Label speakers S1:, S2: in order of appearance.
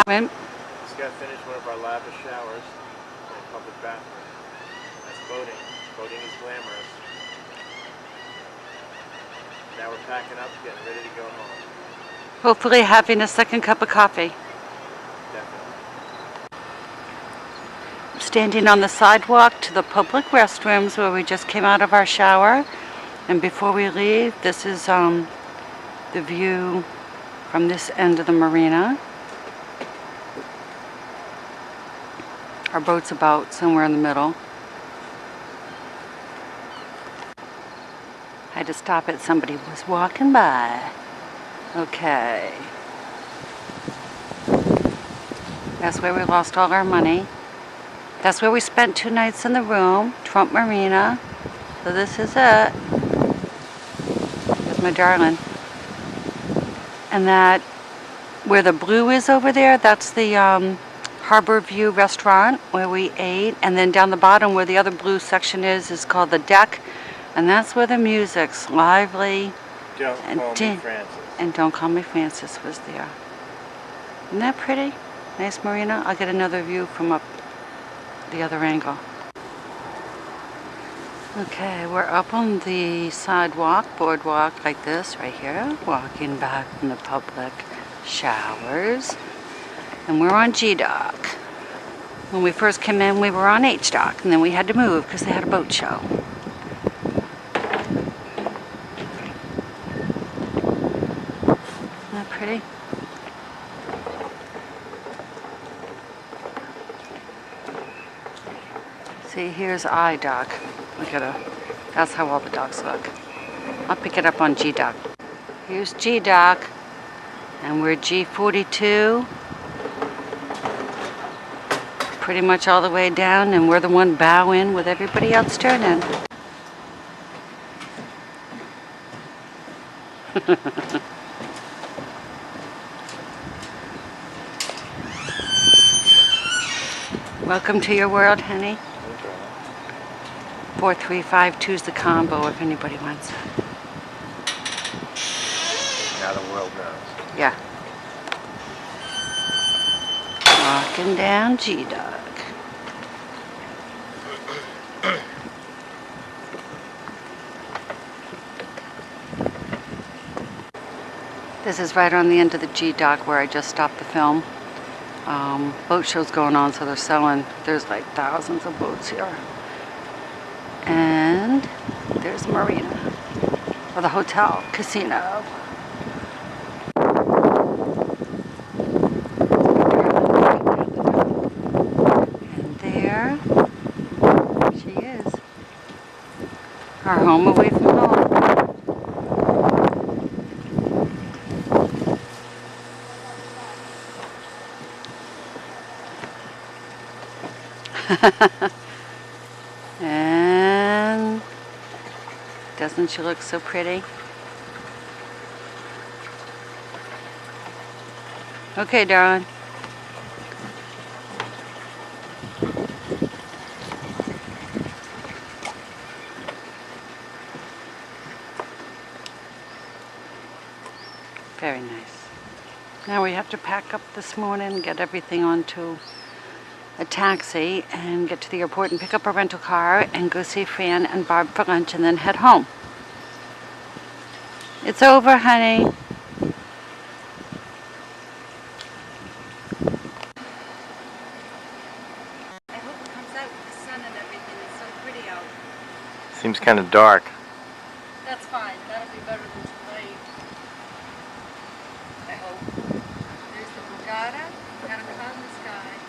S1: Haven't.
S2: Just got finished one of our lavish showers in a public bathroom. That's boating. Boating is glamorous. Now we're packing up, getting ready to go home.
S1: Hopefully having a second cup of coffee.
S2: Definitely.
S1: Standing on the sidewalk to the public restrooms where we just came out of our shower. And before we leave, this is the view from this end of the marina. Our boat's about somewhere in the middle. I had to stop it. Somebody was walking by. Okay. That's where we lost all our money. That's where we spent 2 nights in the room, Trump Marina. So this is it. There's my darling. And that, where the blue is over there, that's the Harbor View restaurant where we ate. And then down the bottom where the other blue section is called the deck. And that's where the music's lively.
S2: Don't call me Francis.
S1: And Don't Call Me Francis was there. Isn't that pretty? Nice marina. I'll get another view from up the other angle. Okay, we're up on the sidewalk, boardwalk like this right here, walking back from the public showers. And we're on G Dock. When we first came in, we were on H Dock, and then we had to move because they had a boat show. Isn't that pretty? See, here's I Dock. Look at that's how all the docks look. I'll pick it up on G Dock. Here's G Dock, and we're G42. Pretty much all the way down, and we're the one bowing with everybody else turning. Welcome to your world, honey. 4352 is the combo if anybody wants it.
S2: Now the world knows.
S1: Yeah. Walking down G Dock. This is right on the end of the G Dock where I just stopped the film. Boat show's going on, so there's like thousands of boats here. And there's Marina, or the hotel, casino. And there she is. Our home away from home. And doesn't she look so pretty? Okay, darling. Very nice. Now we have to pack up this morning, get everything onto a taxi and get to the airport and pick up a rental car and go see Fran and Barb for lunch and then head home. It's over, honey. I hope it comes out with the sun and everything. It's so pretty out.
S2: Seems kind of dark.
S1: That's fine. That'll be better than tonight. I hope. There's the Borgata. Got a cloud in the sky.